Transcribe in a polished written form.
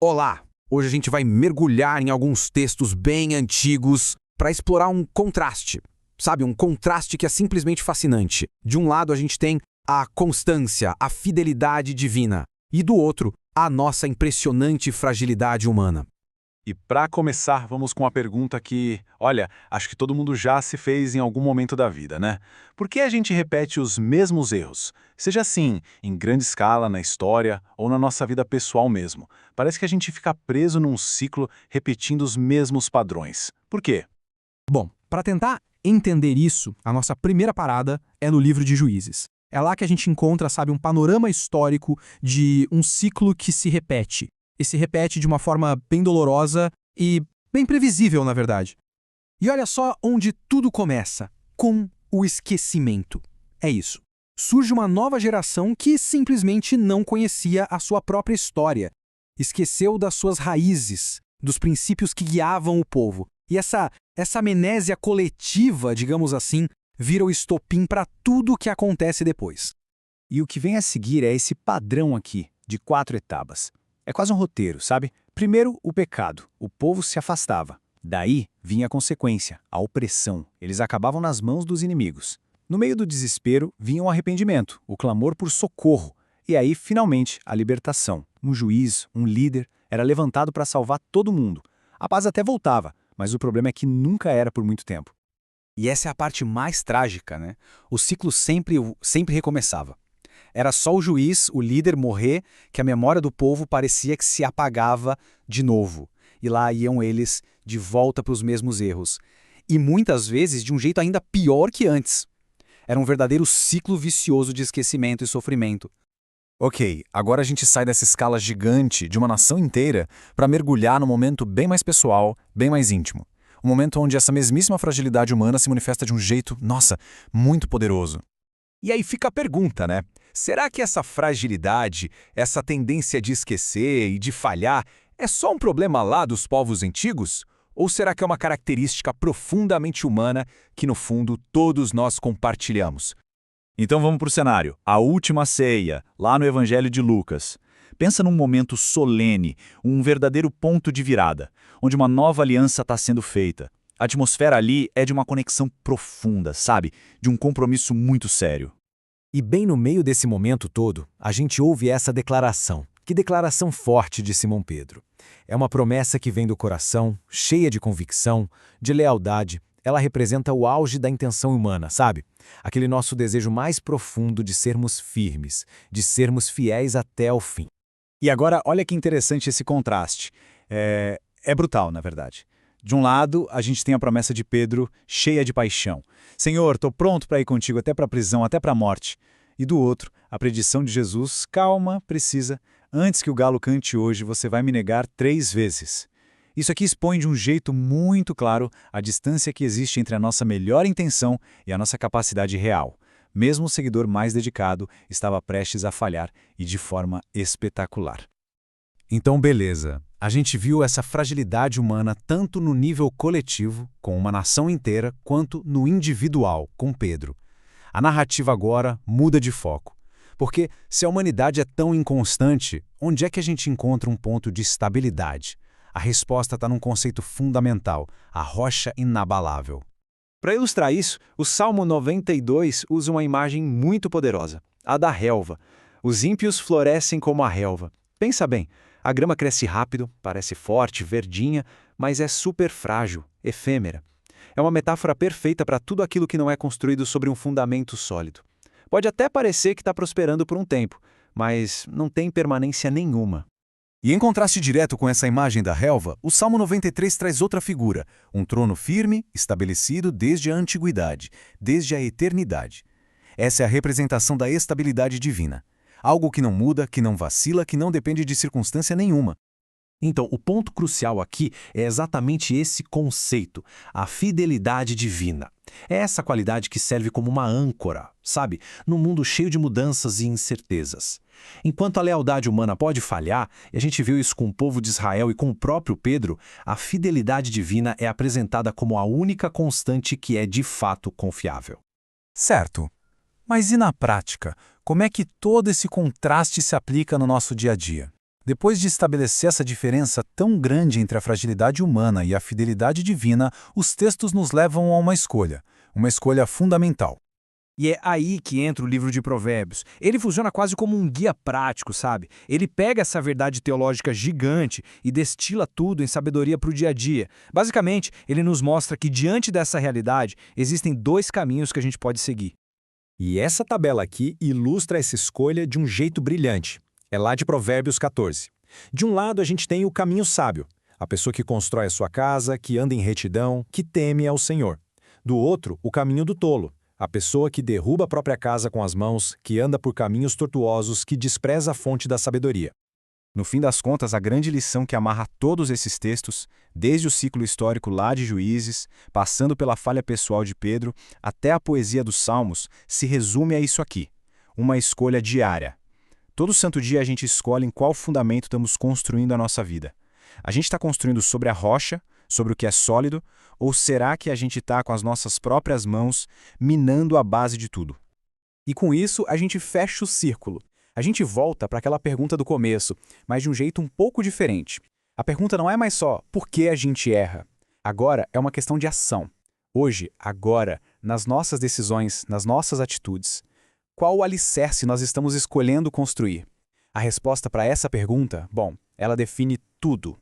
Olá! Hoje a gente vai mergulhar em alguns textos bem antigos para explorar um contraste. Sabe, um contraste que é simplesmente fascinante. De um lado a gente tem a constância, a fidelidade divina, e do outro, a nossa impressionante fragilidade humana. E para começar, vamos com uma pergunta que, olha, acho que todo mundo já se fez em algum momento da vida, né? Por que a gente repete os mesmos erros? Seja assim, em grande escala, na história ou na nossa vida pessoal mesmo. Parece que a gente fica preso num ciclo repetindo os mesmos padrões. Por quê? Bom, para tentar entender isso, a nossa primeira parada é no livro de Juízes. É lá que a gente encontra, sabe, um panorama histórico de um ciclo que se repete. E se repete de uma forma bem dolorosa e bem previsível, na verdade. E olha só onde tudo começa, com o esquecimento. É isso. Surge uma nova geração que simplesmente não conhecia a sua própria história. Esqueceu das suas raízes, dos princípios que guiavam o povo. E essa amnésia coletiva, digamos assim, vira o estopim para tudo o que acontece depois. E o que vem a seguir é esse padrão aqui, de 4 etapas. É quase um roteiro, sabe? Primeiro, o pecado. O povo se afastava. Daí vinha a consequência, a opressão. Eles acabavam nas mãos dos inimigos. No meio do desespero, vinha o arrependimento, o clamor por socorro. E aí, finalmente, a libertação. Um juiz, um líder, era levantado para salvar todo mundo. A paz até voltava, mas o problema é que nunca era por muito tempo. E essa é a parte mais trágica, né? O ciclo sempre recomeçava. Era só o juiz, o líder, morrer, que a memória do povo parecia que se apagava de novo. E lá iam eles de volta para os mesmos erros. E muitas vezes de um jeito ainda pior que antes. Era um verdadeiro ciclo vicioso de esquecimento e sofrimento. Ok, agora a gente sai dessa escala gigante de uma nação inteira para mergulhar num momento bem mais pessoal, bem mais íntimo. Um momento onde essa mesmíssima fragilidade humana se manifesta de um jeito, nossa, muito poderoso. E aí fica a pergunta, né? Será que essa fragilidade, essa tendência de esquecer e de falhar, é só um problema lá dos povos antigos? Ou será que é uma característica profundamente humana que, no fundo, todos nós compartilhamos? Então vamos para o cenário. A última ceia, lá no Evangelho de Lucas. Pensa num momento solene, um verdadeiro ponto de virada, onde uma nova aliança está sendo feita. A atmosfera ali é de uma conexão profunda, sabe? De um compromisso muito sério. E bem no meio desse momento todo, a gente ouve essa declaração. Que declaração forte de Simão Pedro. É uma promessa que vem do coração, cheia de convicção, de lealdade. Ela representa o auge da intenção humana, sabe? Aquele nosso desejo mais profundo de sermos firmes, de sermos fiéis até o fim. E agora, olha que interessante esse contraste. É brutal, na verdade. De um lado, a gente tem a promessa de Pedro, cheia de paixão. Senhor, estou pronto para ir contigo até para a prisão, até para a morte. E do outro, a predição de Jesus, calma, precisa. Antes que o galo cante hoje, você vai me negar 3 vezes. Isso aqui expõe de um jeito muito claro a distância que existe entre a nossa melhor intenção e a nossa capacidade real. Mesmo o seguidor mais dedicado estava prestes a falhar e de forma espetacular. Então, beleza. A gente viu essa fragilidade humana tanto no nível coletivo, com uma nação inteira, quanto no individual, com Pedro. A narrativa agora muda de foco. Porque se a humanidade é tão inconstante, onde é que a gente encontra um ponto de estabilidade? A resposta está num conceito fundamental, a rocha inabalável. Para ilustrar isso, o Salmo 92 usa uma imagem muito poderosa, a da relva. Os ímpios florescem como a relva. Pensa bem, a grama cresce rápido, parece forte, verdinha, mas é super frágil, efêmera. É uma metáfora perfeita para tudo aquilo que não é construído sobre um fundamento sólido. Pode até parecer que está prosperando por um tempo, mas não tem permanência nenhuma. E em contraste direto com essa imagem da relva, o Salmo 93 traz outra figura, um trono firme, estabelecido desde a antiguidade, desde a eternidade. Essa é a representação da estabilidade divina. Algo que não muda, que não vacila, que não depende de circunstância nenhuma. Então, o ponto crucial aqui é exatamente esse conceito, a fidelidade divina. É essa qualidade que serve como uma âncora, sabe? Num mundo cheio de mudanças e incertezas. Enquanto a lealdade humana pode falhar, e a gente viu isso com o povo de Israel e com o próprio Pedro, a fidelidade divina é apresentada como a única constante que é de fato confiável. Certo. Mas e na prática? Como é que todo esse contraste se aplica no nosso dia a dia? Depois de estabelecer essa diferença tão grande entre a fragilidade humana e a fidelidade divina, os textos nos levam a uma escolha fundamental. E é aí que entra o livro de Provérbios. Ele funciona quase como um guia prático, sabe? Ele pega essa verdade teológica gigante e destila tudo em sabedoria para o dia a dia. Basicamente, ele nos mostra que diante dessa realidade, existem dois caminhos que a gente pode seguir. E essa tabela aqui ilustra essa escolha de um jeito brilhante. É lá de Provérbios 14. De um lado, a gente tem o caminho sábio, a pessoa que constrói a sua casa, que anda em retidão, que teme ao Senhor. Do outro, o caminho do tolo, a pessoa que derruba a própria casa com as mãos, que anda por caminhos tortuosos, que despreza a fonte da sabedoria. No fim das contas, a grande lição que amarra todos esses textos, desde o ciclo histórico lá de Juízes, passando pela falha pessoal de Pedro, até a poesia dos Salmos, se resume a isso aqui: uma escolha diária. Todo santo dia a gente escolhe em qual fundamento estamos construindo a nossa vida. A gente está construindo sobre a rocha, sobre o que é sólido, ou será que a gente está com as nossas próprias mãos minando a base de tudo? E com isso, a gente fecha o círculo. A gente volta para aquela pergunta do começo, mas de um jeito um pouco diferente. A pergunta não é mais só por que a gente erra. Agora é uma questão de ação. Hoje, agora, nas nossas decisões, nas nossas atitudes. Qual o alicerce nós estamos escolhendo construir? A resposta para essa pergunta, bom, ela define tudo.